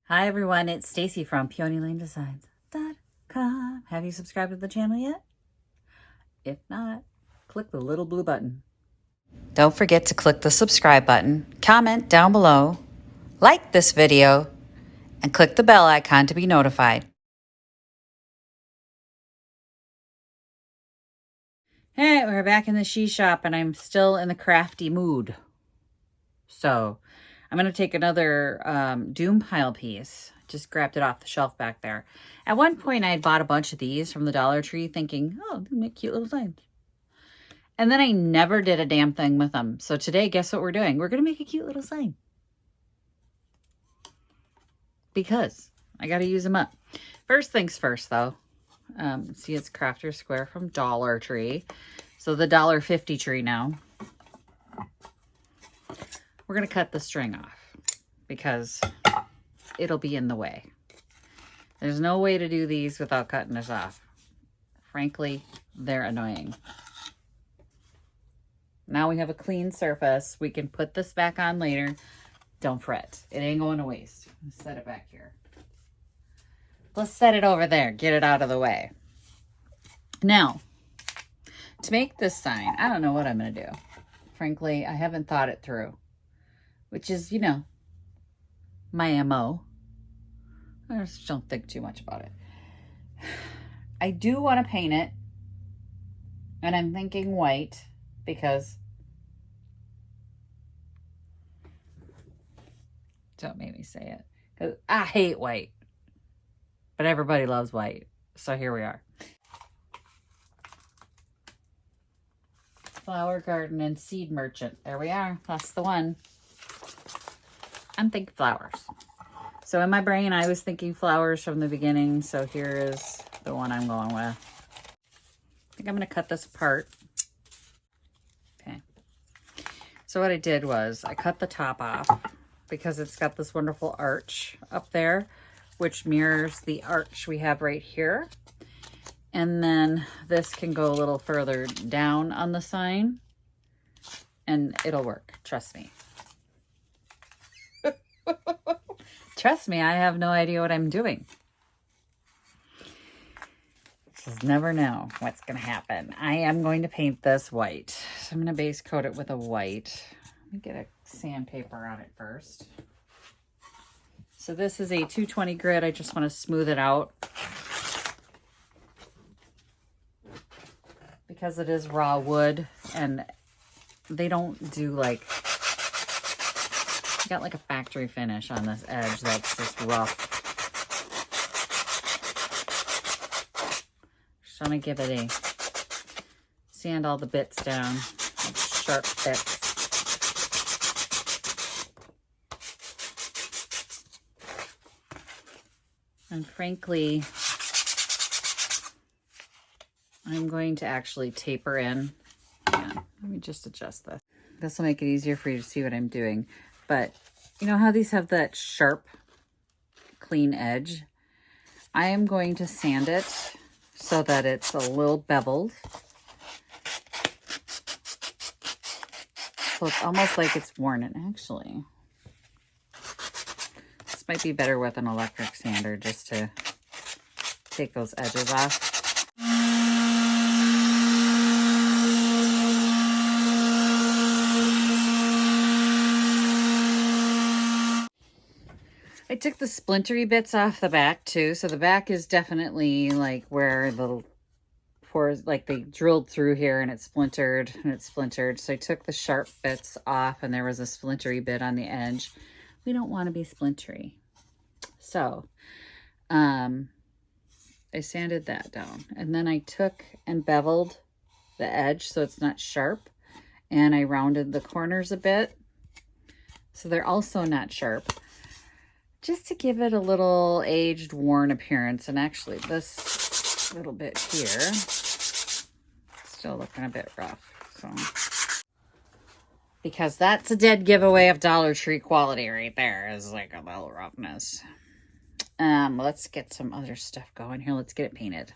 Hi everyone, it's Stacy from PeonyLaneDesigns.com. Have you subscribed to the channel yet? If not, click the little blue button. Don't forget to click the subscribe button, comment down below, like this video, and click the bell icon to be notified. Hey, we're back in the she shop and I'm still in the crafty mood. So I'm going to take another doom pile piece. Just grabbed it off the shelf back there. At one point, I had bought a bunch of these from the Dollar Tree thinking, oh, they make cute little signs. And then I never did a damn thing with them. So today, guess what we're doing? We're going to make a cute little sign. Because I got to use them up. First things first, though. See, it's Crafter Square from Dollar Tree. So the $1.50 tree now. We're going to cut the string off because it'll be in the way. There's no way to do these without cutting this off. Frankly, they're annoying. Now we have a clean surface. We can put this back on later. Don't fret. It ain't going to waste. Let's set it back here. Let's set it over there. Get it out of the way. Now, to make this sign, I don't know what I'm going to do. Frankly, I haven't thought it through. Which is, you know, my MO. I just don't think too much about it. I do want to paint it. And I'm thinking white because... Don't make me say it. Because I hate white. But everybody loves white. So here we are. Flower Garden and Seed Merchant. There we are. That's the one. I'm thinking flowers. So in my brain, I was thinking flowers from the beginning. So here is the one I'm going with. I think I'm going to cut this apart. Okay. So what I did was I cut the top off because it's got this wonderful arch up there, which mirrors the arch we have right here. And then this can go a little further down on the sign and it'll work. Trust me. Trust me, I have no idea what I'm doing. Just never know what's going to happen. I am going to paint this white. So I'm going to base coat it with a white. Let me get a sandpaper on it first. So this is a 220 grit. I just want to smooth it out. Because it is raw wood and they don't do like... Got like a factory finish on this edge that's just rough. Just want to give it a sand all the bits down, like sharp bits. And frankly, I'm going to actually taper in. Yeah, let me just adjust this. This will make it easier for you to see what I'm doing. But you know how these have that sharp, clean edge? I am going to sand it so that it's a little beveled. So it's almost like it's worn. And actually, this might be better with an electric sander just to take those edges off. I took the splintery bits off the back too. So the back is definitely like where the pores, like they drilled through here and it splintered and it splintered. So I took the sharp bits off and there was a splintery bit on the edge. We don't want to be splintery. So I sanded that down and then I took and beveled the edge so it's not sharp. And I rounded the corners a bit. So they're also not sharp. Just to give it a little aged, worn appearance. And actually, this little bit here, still looking a bit rough. So, because that's a dead giveaway of Dollar Tree quality right there. Is like a little roughness. Let's get some other stuff going here. Let's get it painted.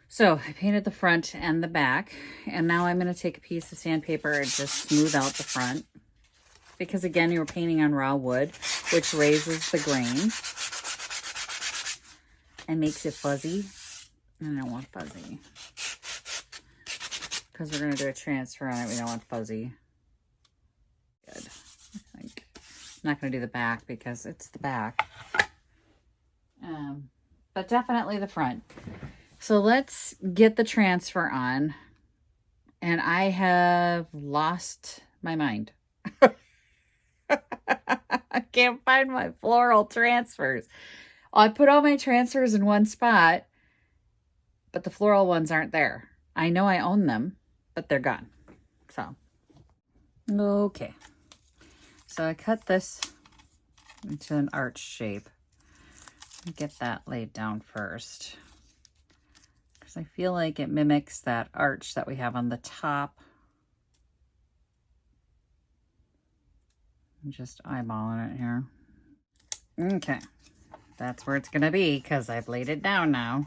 So I painted the front and the back. And now I'm going to take a piece of sandpaper and just smooth out the front. because again, you're painting on raw wood, which raises the grain and makes it fuzzy. And I don't want fuzzy. Because we're going to do a transfer on it, we don't want fuzzy. Good. I think. I'm not going to do the back because it's the back. But definitely the front. So let's get the transfer on. And I have lost my mind. I can't find my floral transfers. I put all my transfers in one spot, but the floral ones aren't there. I know I own them, but they're gone. So, okay. So I cut this into an arch shape. Get that laid down first, because I feel like it mimics that arch that we have on the top. I'm just eyeballing it here. Okay, that's where it's gonna be because I've laid it down now.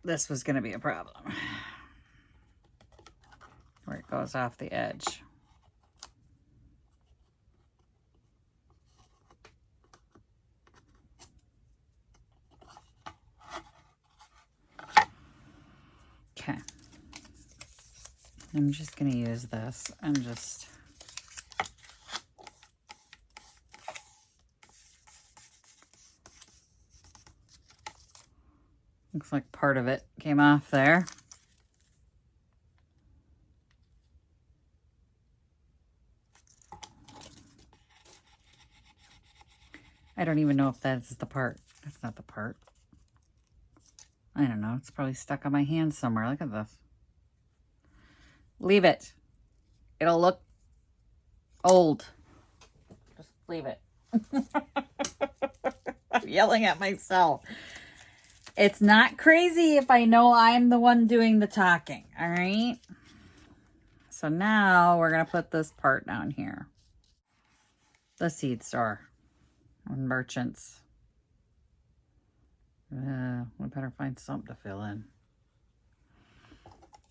This was gonna be a problem. Where it goes off the edge. Okay. I'm just gonna use this and just looks like part of it came off there. I don't even know if that's the part. That's not the part. I don't know. It's probably stuck on my hand somewhere. Look at this. Leave it. It'll look old. Just leave it. I'm yelling at myself. It's not crazy if I know I'm the one doing the talking. All right. So now we're going to put this part down here. The seed store on Merchants. We better find something to fill in.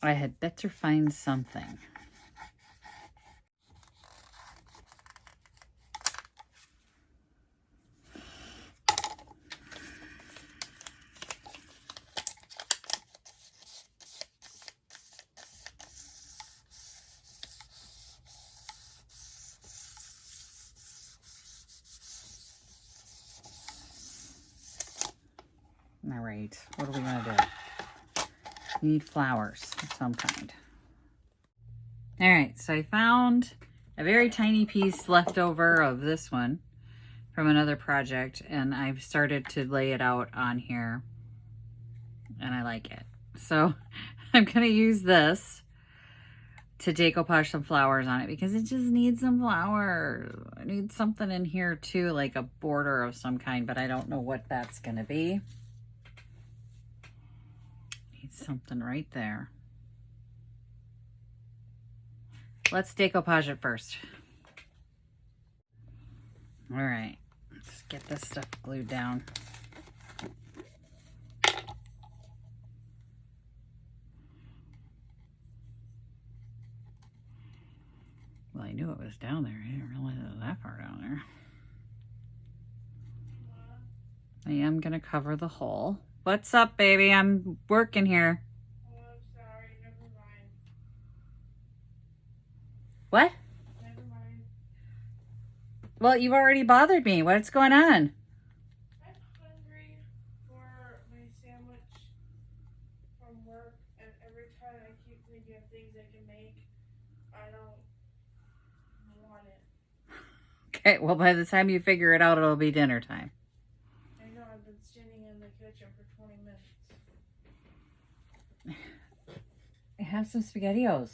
I had better find something. All right, what are we gonna do? We need flowers of some kind. All right, so I found a very tiny piece left over of this one from another project, and I've started to lay it out on here, and I like it. So I'm gonna use this to decoupage some flowers on it because it just needs some flowers. I need something in here too, like a border of some kind, but I don't know what that's gonna be. Need something right there. Let's decoupage it first. All right, let's get this stuff glued down. Well, I knew it was down there. I didn't realize it was that far down there. I am gonna cover the hole. What's up, baby? I'm working here. Oh, I'm sorry. Never mind. What? Never mind. Well, you've already bothered me. What's going on? I'm hungry for my sandwich from work, and every time I keep thinking of things I can make, I don't want it. Okay, well, by the time you figure it out, it'll be dinner time. I know I've been standing in the kitchen for 20 minutes. Have some SpaghettiOs.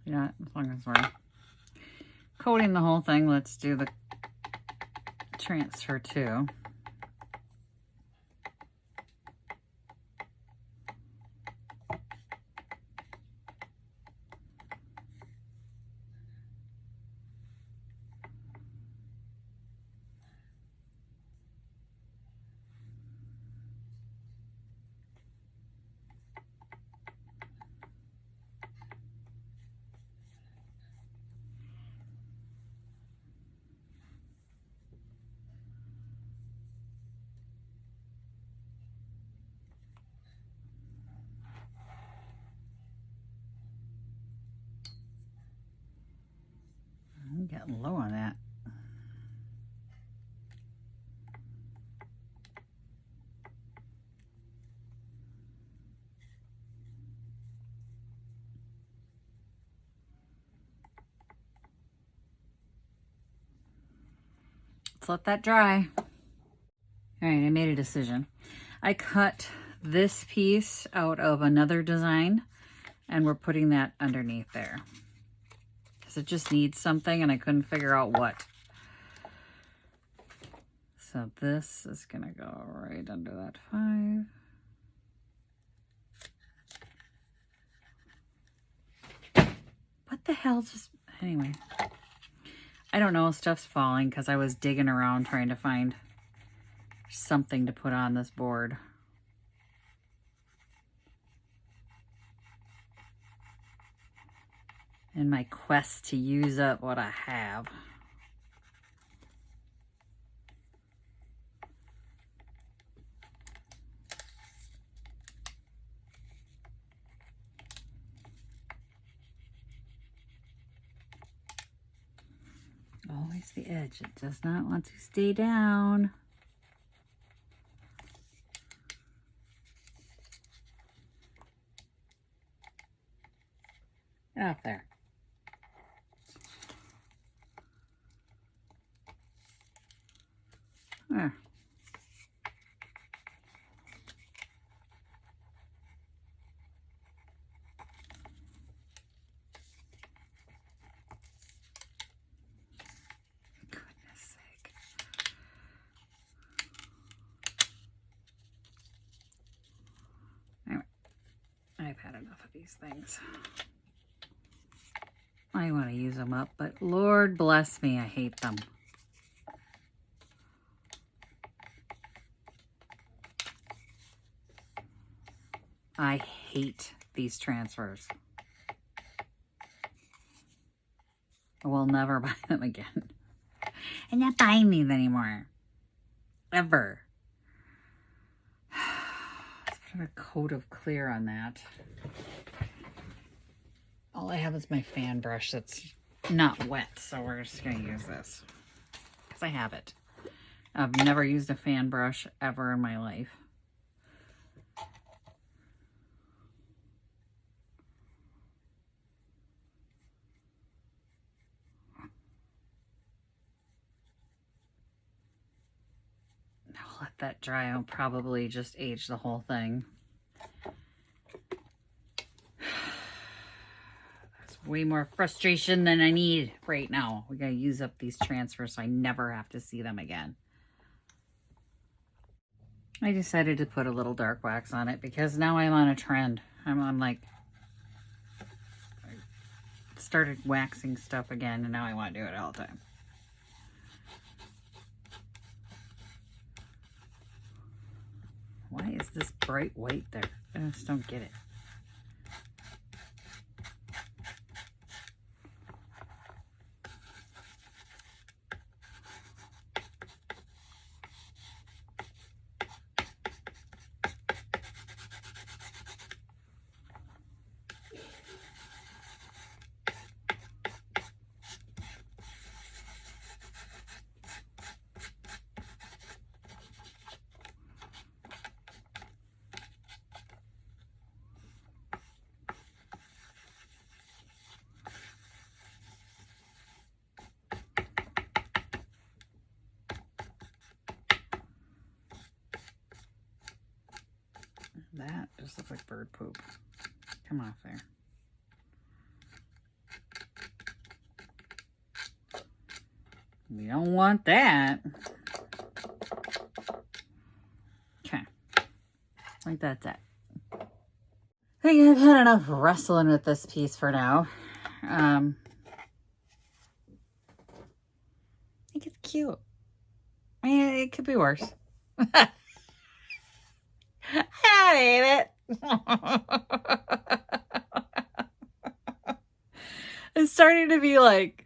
You know, as long as we're coating the whole thing, let's do the transfer too. I'm getting low on that. Let's let that dry. All right, I made a decision. I cut this piece out of another design and we're putting that underneath there. Because it just needs something and I couldn't figure out what. So this is gonna go right under that 5. What the hell just, anyway. I don't know, stuff's falling because I was digging around trying to find something to put on this board. In my quest to use up what I have. Always the edge. It does not want to stay down. Get off there. There. Goodness sake. Anyway, I've had enough of these things. I want to use them up, but Lord bless me, I hate them. I hate these transfers. I will never buy them again. I'm not buying these anymore. Ever. Let's put a coat of clear on that. All I have is my fan brush that's not wet, so we're just going to use this. Because I have it. I've never used a fan brush ever in my life. I'll let that dry. I'll probably just age the whole thing. That's way more frustration than I need right now. We gotta use up these transfers so I never have to see them again. I decided to put a little dark wax on it because now I'm on a trend. I'm on like, I started waxing stuff again and now I want to do it all the time. Why is this bright white there? I just don't get it. That just looks like bird poop. Come off there. You don't want that. Okay. I think that's it. I think I've had enough wrestling with this piece for now. I think it's cute. I mean, it could be worse. I hate it. It's starting to be like,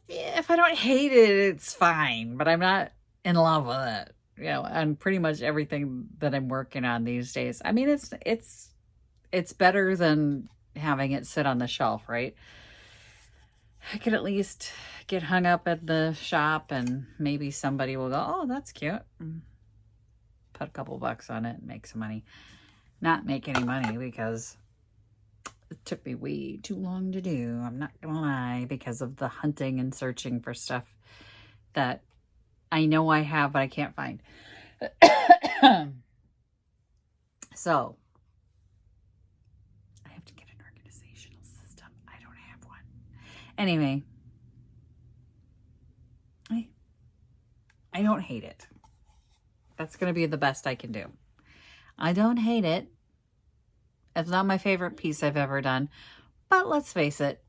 if I don't hate it, it's fine. But I'm not in love with it. You know, and pretty much everything that I'm working on these days. I mean, it's better than having it sit on the shelf, right? I could at least get hung up at the shop and maybe somebody will go, oh, that's cute. Put a couple bucks on it and make some money. Not make any money because it took me way too long to do. I'm not gonna lie, because of the hunting and searching for stuff that I know I have, but I can't find. So I have to get an organizational system. I don't have one. Anyway, I don't hate it. That's going to be the best I can do. I don't hate it. It's not my favorite piece I've ever done, but let's face it,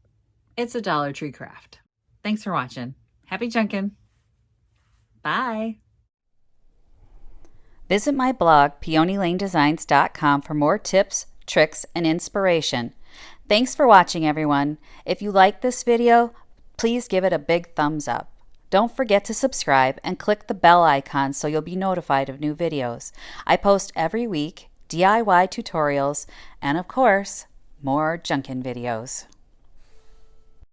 it's a Dollar Tree craft. Thanks for watching. Happy junkin'. Bye. Visit my blog, peonylanedesigns.com, for more tips, tricks, and inspiration. Thanks for watching, everyone. If you like this video, please give it a big thumbs up. Don't forget to subscribe and click the bell icon so you'll be notified of new videos. I post every week DIY tutorials and, of course, more junkin' videos.